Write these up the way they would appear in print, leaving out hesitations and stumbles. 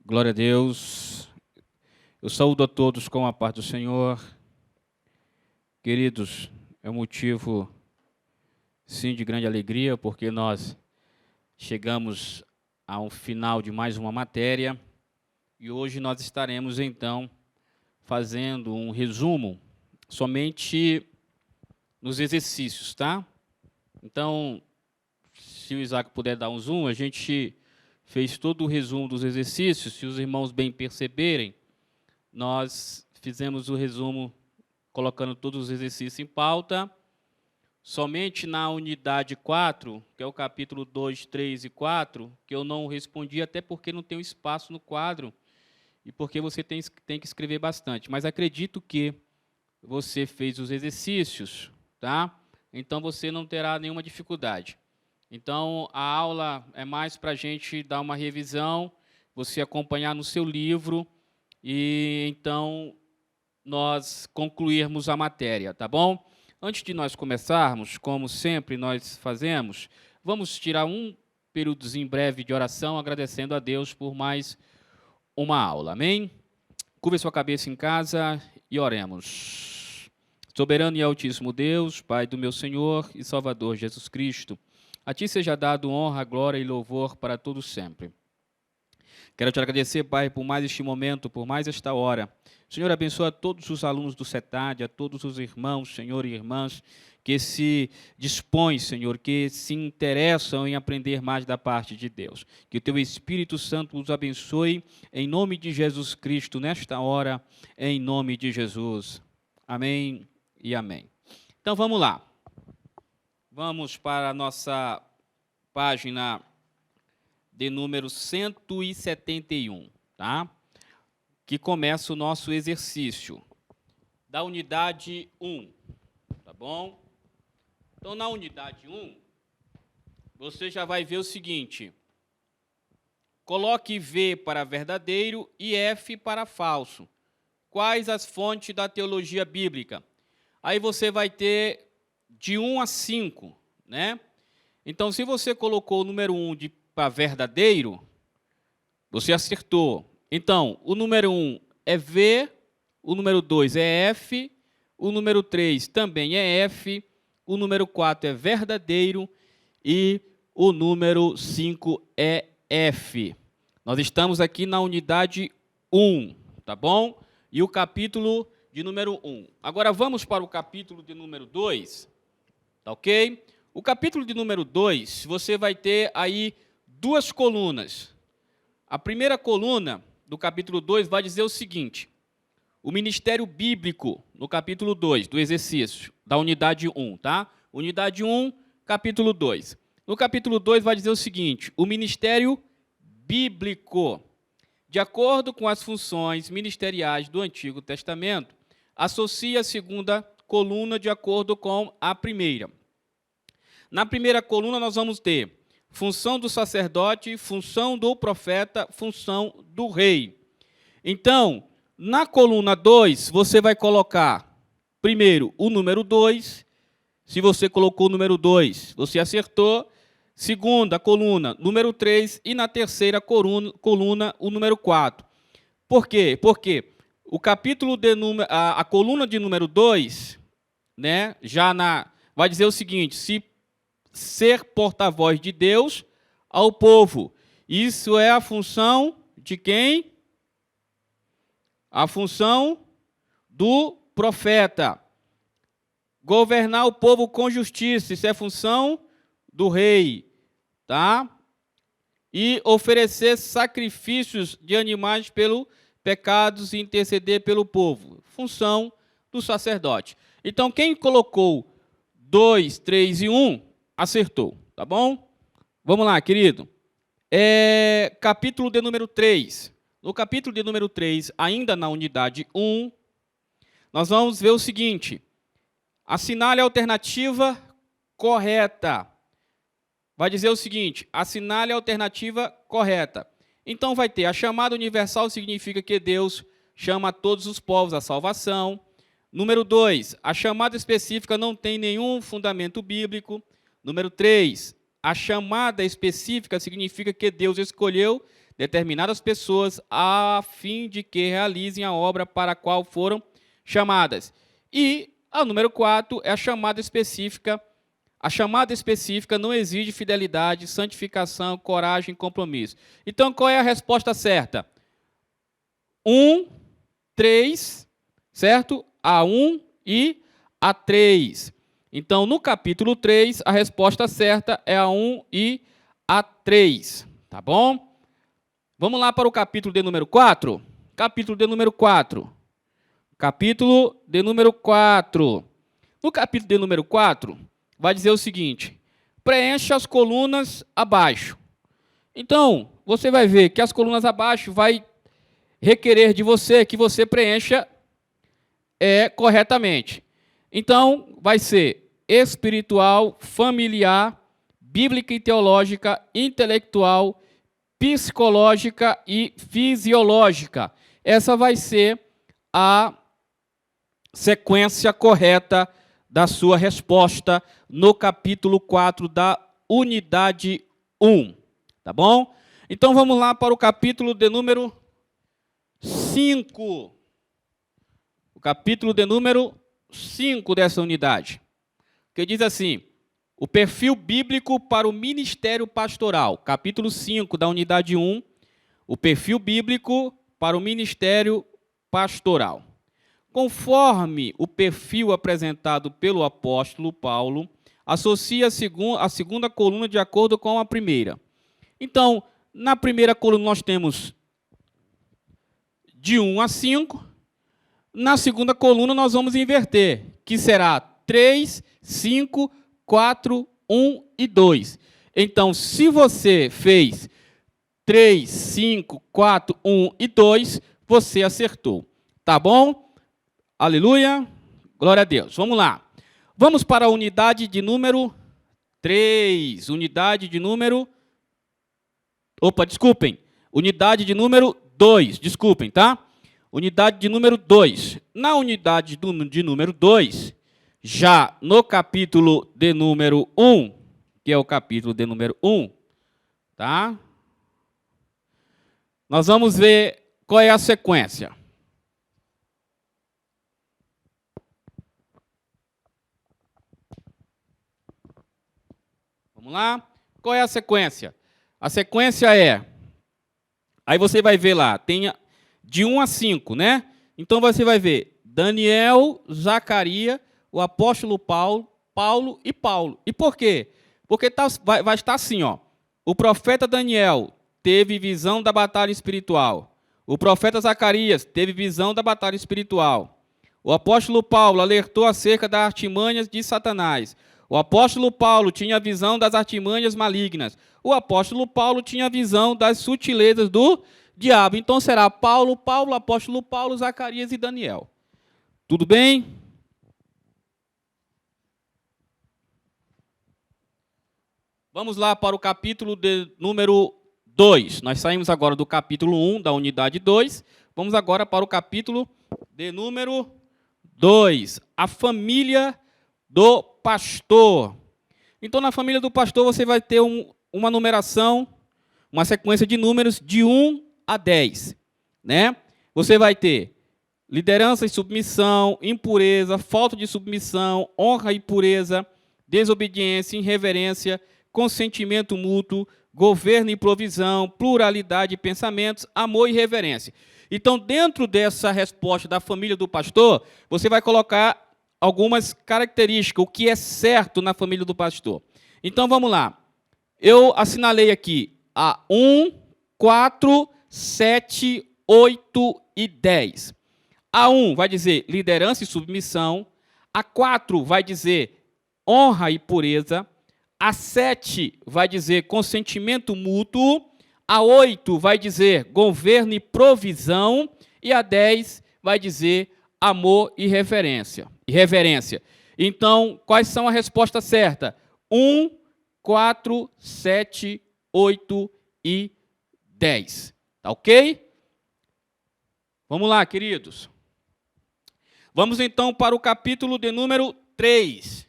Glória a Deus. Eu saúdo a todos com a paz do Senhor. Queridos, é um motivo, sim, de grande alegria, porque nós chegamos ao final de mais uma matéria e hoje nós estaremos, então, fazendo um resumo somente nos exercícios, tá? Então, se o Isaac puder dar um zoom, a gente fez todo o resumo dos exercícios. Se os irmãos bem perceberem, nós fizemos o resumo colocando todos os exercícios em pauta. Somente na unidade 4, que é o capítulo 2, 3 e 4, que eu não respondi, até porque não tem espaço no quadro e porque você tem que escrever bastante. Mas acredito que você fez os exercícios, tá? Então você não terá nenhuma dificuldade. Então, a aula é mais para a gente dar uma revisão, você acompanhar no seu livro e, então, nós concluirmos a matéria, tá bom? Antes de nós começarmos, como sempre nós fazemos, vamos tirar um períodozinho breve de oração, agradecendo a Deus por mais uma aula, amém? Curve sua cabeça em casa e oremos. Soberano e altíssimo Deus, Pai do meu Senhor e Salvador Jesus Cristo, a Ti seja dado honra, glória e louvor para todos sempre. Quero te agradecer, Pai, por mais este momento, por mais esta hora. Senhor, abençoa todos os alunos do CETAD, a todos os irmãos, Senhor, e irmãs, que se dispõem, Senhor, que se interessam em aprender mais da parte de Deus. Que o Teu Espírito Santo os abençoe, em nome de Jesus Cristo, nesta hora, em nome de Jesus. Amém e amém. Então, vamos lá. Vamos para a nossa página de número 171, tá? Que começa o nosso exercício da unidade 1, tá bom? Então, na unidade 1, você já vai ver o seguinte: coloque V para verdadeiro e F para falso. Quais as fontes da teologia bíblica? Aí você vai ter de 1 a 5, né? Então, se você colocou o número 1 para verdadeiro, você acertou. Então, o número 1 é V, o número 2 é F, o número 3 também é F, o número 4 é verdadeiro e o número 5 é F. Nós estamos aqui na unidade 1, tá bom? E o capítulo de número 1. Agora, vamos para o capítulo de número 2. Tá ok? O capítulo de número 2, você vai ter aí duas colunas. A primeira coluna do capítulo 2 vai dizer o seguinte: o ministério bíblico, no capítulo 2, do exercício, da unidade 1, tá? Unidade 1, capítulo 2. No capítulo 2 vai dizer o seguinte: o ministério bíblico, de acordo com as funções ministeriais do Antigo Testamento, associa a segunda coluna de acordo com a primeira. Na primeira coluna nós vamos ter função do sacerdote, função do profeta, função do rei. Então, na coluna 2, você vai colocar, primeiro, o número 2. Se você colocou o número 2, você acertou. Segunda coluna, número 3. E na terceira coluna, o número 4. Por quê? Porque o capítulo de número, a coluna de número 2, né, vai dizer o seguinte: se ser porta-voz de Deus ao povo. Isso é a função de quem? A função do profeta. Governar o povo com justiça. Isso é função do rei, tá? E oferecer sacrifícios de animais pelos pecados e interceder pelo povo. Função do sacerdote. Então, quem colocou 2, 3 e 1, acertou, tá bom? Vamos lá, querido. Capítulo de número 3. No capítulo de número 3, ainda na unidade 1, nós vamos ver o seguinte: assinale a alternativa correta. Vai dizer o seguinte: assinale a alternativa correta. Então vai ter: a chamada universal significa que Deus chama a todos os povos à salvação. Número 2, a chamada específica não tem nenhum fundamento bíblico. Número 3, a chamada específica significa que Deus escolheu determinadas pessoas a fim de que realizem a obra para a qual foram chamadas. E a número 4 é a chamada específica. A chamada específica não exige fidelidade, santificação, coragem e compromisso. Então, qual é a resposta certa? 1, 3, certo? A1 e A3. Então, no capítulo 3, a resposta certa é A1 e A3. Tá bom? Vamos lá para o capítulo de número 4? Capítulo de número 4. Capítulo de número 4. No capítulo de número 4, vai dizer o seguinte: preencha as colunas abaixo. Então, você vai ver que as colunas abaixo vai requerer de você que você preencha corretamente. Então, vai ser espiritual, familiar, bíblica e teológica, intelectual, psicológica e fisiológica. Essa vai ser a sequência correta da sua resposta no capítulo 4 da unidade 1. Tá bom? Então, vamos lá para o capítulo de número 5. O capítulo de número 5 dessa unidade. Que diz assim: o perfil bíblico para o ministério pastoral. Capítulo 5 da unidade 1. O perfil bíblico para o ministério pastoral. Conforme o perfil apresentado pelo apóstolo Paulo, associa a segunda coluna de acordo com a primeira. Então, na primeira coluna nós temos de 1 a 5. Na segunda coluna nós vamos inverter, que será 3, 5, 4, 1 e 2. Então, se você fez 3, 5, 4, 1 e 2, você acertou. Tá bom? Aleluia. Glória a Deus. Vamos lá. Vamos para a unidade de número 3. Unidade de número... desculpem. Unidade de número 2. Desculpem, tá? Unidade de número 2. Na unidade de número 2, já no capítulo de número 1, que é o capítulo de número 1, tá? Nós vamos ver qual é a sequência. Vamos lá? Qual é a sequência? A sequência é... Aí você vai ver lá, tem de 1 a 5, né? Então você vai ver Daniel, Zacarias, o apóstolo Paulo e Paulo. E por quê? Porque vai estar assim, ó. O profeta Daniel teve visão da batalha espiritual. O profeta Zacarias teve visão da batalha espiritual. O apóstolo Paulo alertou acerca das artimanhas de Satanás. O apóstolo Paulo tinha visão das artimanhas malignas. O apóstolo Paulo tinha visão das sutilezas do diabo. Então será Paulo, apóstolo Paulo, Zacarias e Daniel. Tudo bem? Vamos lá para o capítulo de número 2. Nós saímos agora do capítulo 1 da unidade 2. Vamos agora para o capítulo de número 2. A família do pastor. Então, na família do pastor, você vai ter uma numeração, uma sequência de números de 1 a 10. Né? Você vai ter liderança e submissão, impureza, falta de submissão, honra e pureza, desobediência, irreverência, consentimento mútuo, governo e provisão, pluralidade de pensamentos, amor e reverência. Então, dentro dessa resposta da família do pastor, você vai colocar algumas características, o que é certo na família do pastor. Então, vamos lá. Eu assinalei aqui a 1, 4, 7, 8 e 10. A 1 vai dizer liderança e submissão. A 4 vai dizer honra e pureza. A 7 vai dizer consentimento mútuo. A 8 vai dizer governo e provisão. E a 10 vai dizer amor e reverência. Então, quais são a resposta certa? 1, 4, 7, 8 e 10. Tá ok? Vamos lá, queridos. Vamos então para o capítulo de número 3,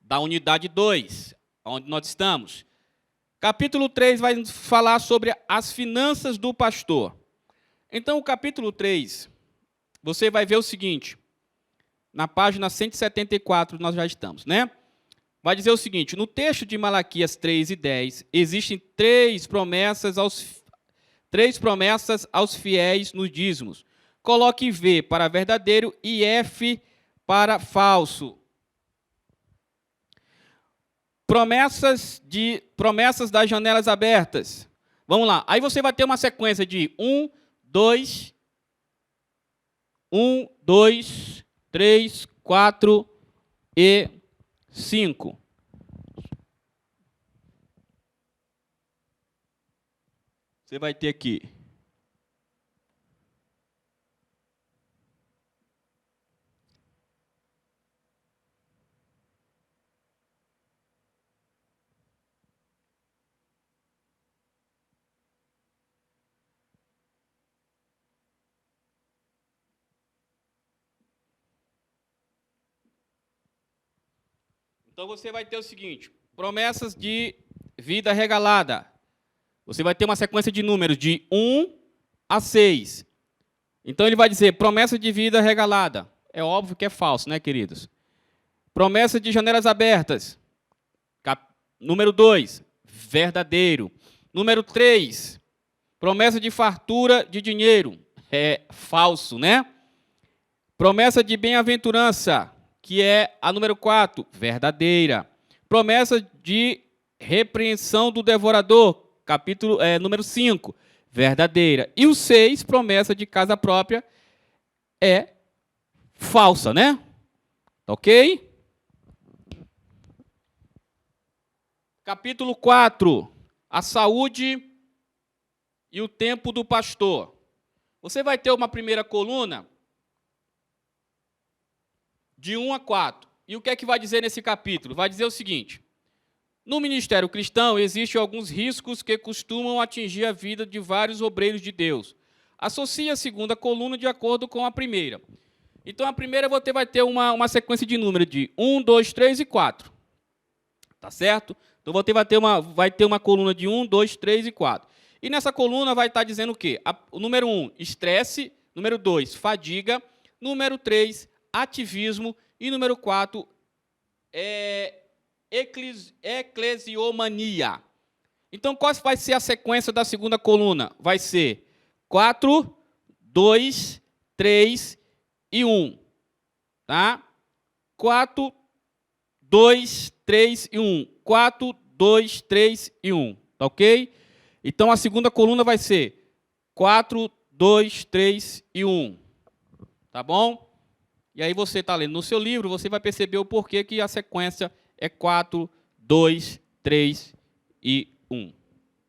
da unidade 2, onde nós estamos. Capítulo 3 vai falar sobre as finanças do pastor. Então, o capítulo 3, você vai ver o seguinte, na página 174 nós já estamos, né? Vai dizer o seguinte, no texto de Malaquias 3 e 10, existem três promessas aos fiéis nos dízimos. Coloque V para verdadeiro e F para falso. Promessas das janelas abertas. Vamos lá. Aí você vai ter uma sequência de 1, 2, 3, 4 e 5. Você vai ter aqui. Então você vai ter o seguinte, promessas de vida regalada. Você vai ter uma sequência de números de 1 a 6. Então ele vai dizer promessa de vida regalada. É óbvio que é falso, né, queridos? Promessa de janelas abertas. Número 2, verdadeiro. Número 3, promessa de fartura de dinheiro. É falso, né? Promessa de bem-aventurança, que é a número 4, verdadeira. Promessa de repreensão do devorador, número 5, verdadeira. E o 6, promessa de casa própria, é falsa, né? Ok? Capítulo 4, a saúde e o tempo do pastor. Você vai ter uma primeira coluna de 1 a 4. E o que é que vai dizer nesse capítulo? Vai dizer o seguinte, no ministério cristão existem alguns riscos que costumam atingir a vida de vários obreiros de Deus. Associe a segunda coluna de acordo com a primeira. Então, a primeira você vai ter uma sequência de números de 1, 2, 3 e 4. Tá certo? Então, você vai ter uma coluna de 1, 2, 3 e 4. E nessa coluna vai estar dizendo o quê? O número 1, estresse. Número 2, fadiga. Número 3, ativismo. E número 4, eclesiomania. Então, qual vai ser a sequência da segunda coluna? Vai ser 4, 2, 3 e 1. Tá? 4, 2, 3 e 1. 4, 2, 3 e 1. Tá ok? Então, a segunda coluna vai ser 4, 2, 3 e 1. Tá bom? E aí você está lendo no seu livro, você vai perceber o porquê que a sequência é 4, 2, 3 e 1.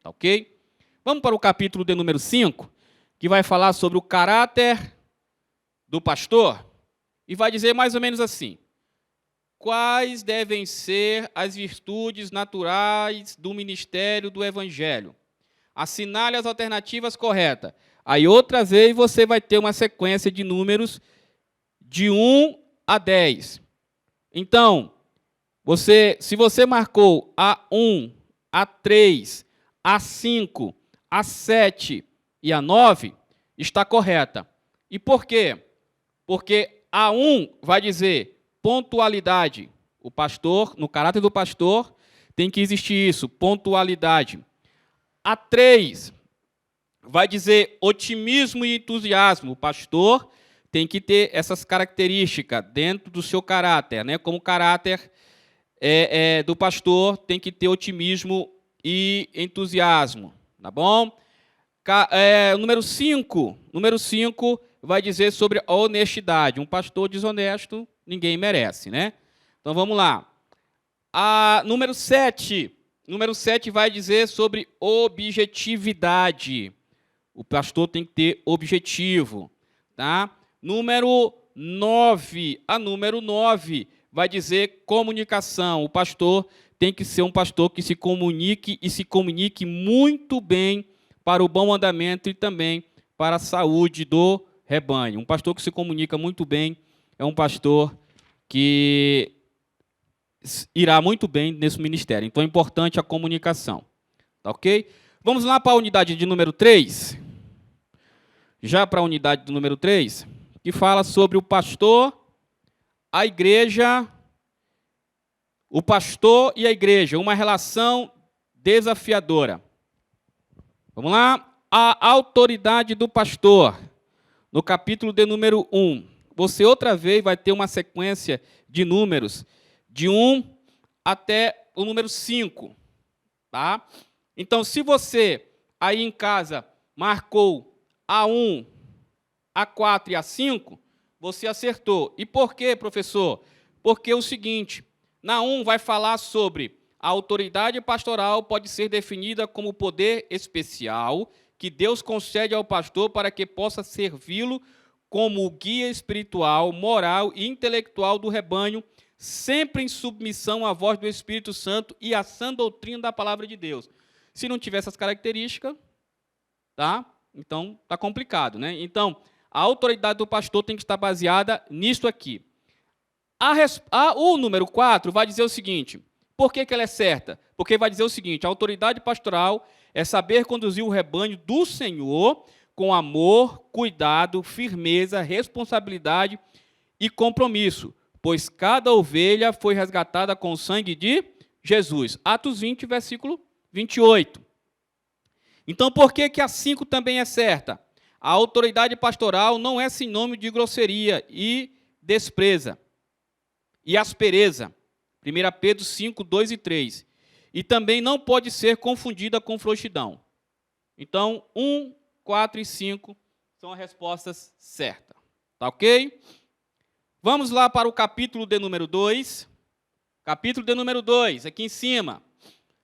Tá ok? Vamos para o capítulo de número 5, que vai falar sobre o caráter do pastor, e vai dizer mais ou menos assim, quais devem ser as virtudes naturais do ministério do evangelho? Assinale as alternativas corretas. Aí, outra vez, você vai ter uma sequência de números de 1 a 10. Então, se você marcou A1, A3, A5, A7 e A9, está correta. E por quê? Porque A1 vai dizer pontualidade. O pastor, no caráter do pastor, tem que existir isso, pontualidade. A3 vai dizer otimismo e entusiasmo. O pastor tem que ter essas características dentro do seu caráter, né? Como o caráter do pastor tem que ter otimismo e entusiasmo, tá bom? Número 5 vai dizer sobre a honestidade. Um pastor desonesto, ninguém merece, né? Então, vamos lá. Número 7 vai dizer sobre objetividade. O pastor tem que ter objetivo, tá? Número 9 vai dizer comunicação. O pastor tem que ser um pastor que se comunique e se comunique muito bem para o bom andamento e também para a saúde do rebanho. Um pastor que se comunica muito bem é um pastor que irá muito bem nesse ministério. Então, é importante a comunicação. Tá ok? Vamos lá para a unidade de número 3. Já para a unidade do número 3, que fala sobre o pastor, a igreja, o pastor e a igreja, uma relação desafiadora. Vamos lá? A autoridade do pastor, no capítulo de número 1. Você outra vez vai ter uma sequência de números, de 1 até o número 5. Tá? Então, se você aí em casa marcou A1, A4 e A5, você acertou. E por quê, professor? Porque é o seguinte, na 1 vai falar sobre a autoridade pastoral pode ser definida como poder especial que Deus concede ao pastor para que possa servi-lo como o guia espiritual, moral e intelectual do rebanho, sempre em submissão à voz do Espírito Santo e à sã doutrina da palavra de Deus. Se não tiver essas características, tá? Então, está complicado, né? Então, a autoridade do pastor tem que estar baseada nisso aqui. O número 4 vai dizer o seguinte, por que ela é certa? Porque vai dizer o seguinte, a autoridade pastoral é saber conduzir o rebanho do Senhor com amor, cuidado, firmeza, responsabilidade e compromisso, pois cada ovelha foi resgatada com o sangue de Jesus. Atos 20, versículo 28. Então, por que a 5 também é certa? A autoridade pastoral não é sinônimo de grosseria e despreza e aspereza. 1 Pedro 5, 2 e 3. E também não pode ser confundida com frouxidão. Então, 1, 4 e 5 são as respostas certas. Tá ok? Vamos lá para o capítulo de número 2. Capítulo de número 2, aqui em cima.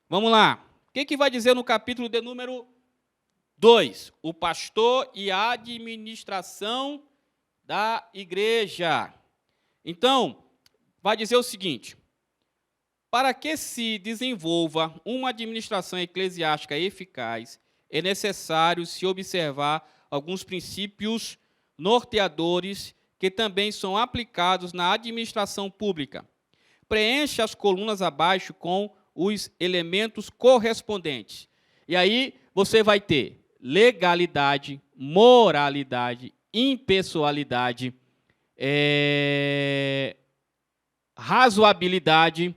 Vamos lá. O que vai dizer no capítulo de número 2? O pastor e a administração da igreja. Então, vai dizer o seguinte, para que se desenvolva uma administração eclesiástica eficaz, é necessário se observar alguns princípios norteadores que também são aplicados na administração pública. Preencha as colunas abaixo com os elementos correspondentes. E aí você vai ter legalidade, moralidade, impessoalidade, razoabilidade,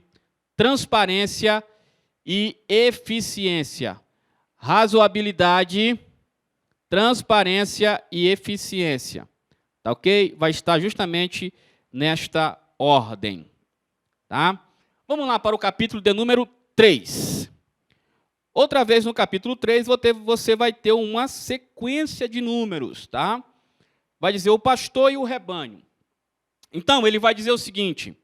transparência e eficiência. Razoabilidade, transparência e eficiência. Tá ok? Vai estar justamente nesta ordem. Tá? Vamos lá para o capítulo de número 3. Outra vez no capítulo 3, você vai ter uma sequência de números. Tá? Vai dizer o pastor e o rebanho. Então, ele vai dizer o seguinte,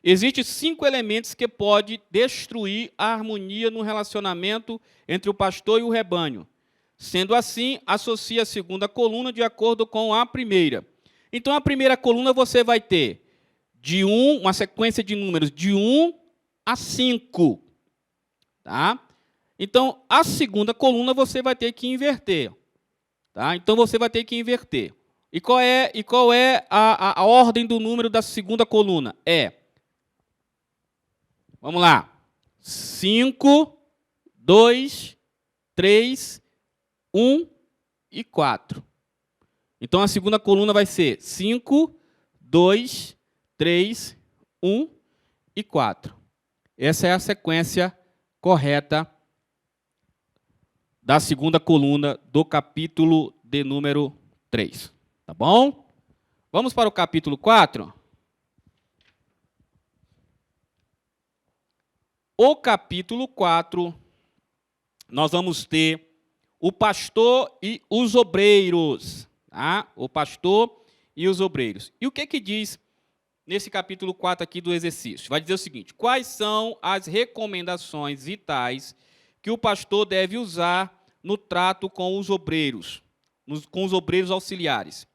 existem 5 elementos que podem destruir a harmonia no relacionamento entre o pastor e o rebanho. Sendo assim, associa a segunda coluna de acordo com a primeira. Então, a primeira coluna você vai ter uma sequência de números de 1 a 5. Tá? Então, a segunda coluna você vai ter que inverter. Tá? Então, você vai ter que inverter. E qual é a ordem do número da segunda coluna? Vamos lá, 5, 2, 3, 1 e 4. Então, a segunda coluna vai ser 5, 2, 3, 1 e 4. Essa é a sequência correta da segunda coluna do capítulo de número 3. Tá bom? Vamos para o capítulo 4. O capítulo 4, nós vamos ter o pastor e os obreiros. Tá? O pastor e os obreiros. E o que diz nesse capítulo 4 aqui do exercício? Vai dizer o seguinte, quais são as recomendações vitais que o pastor deve usar no trato com os obreiros, com os obreiros auxiliares?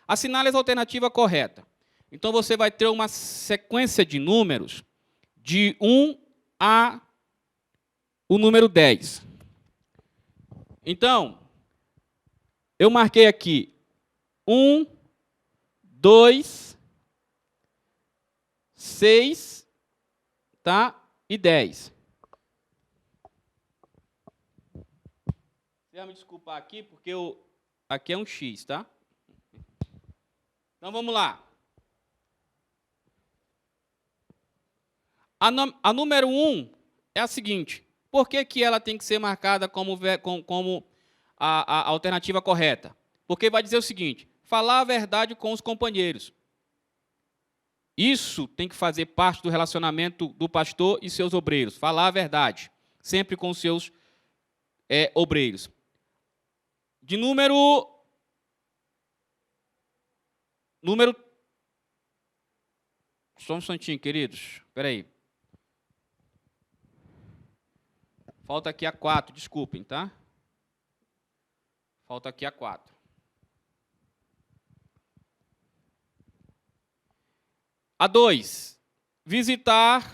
Assinale a alternativa correta. Então, você vai ter uma sequência de números de 1 a o número 10. Então, eu marquei aqui 1, 2, 6, tá? E 10. Você vai me desculpar aqui, porque aqui é um X, tá? Então, vamos lá. A número 1 é a seguinte. Por que ela tem que ser marcada como a alternativa correta? Porque vai dizer o seguinte: falar a verdade com os companheiros. Isso tem que fazer parte do relacionamento do pastor e seus obreiros. Falar a verdade, sempre com os seus obreiros. De número... Só um instantinho, queridos. Espera aí. Falta aqui a 4, desculpem, tá? Falta aqui a 4. A 2, visitar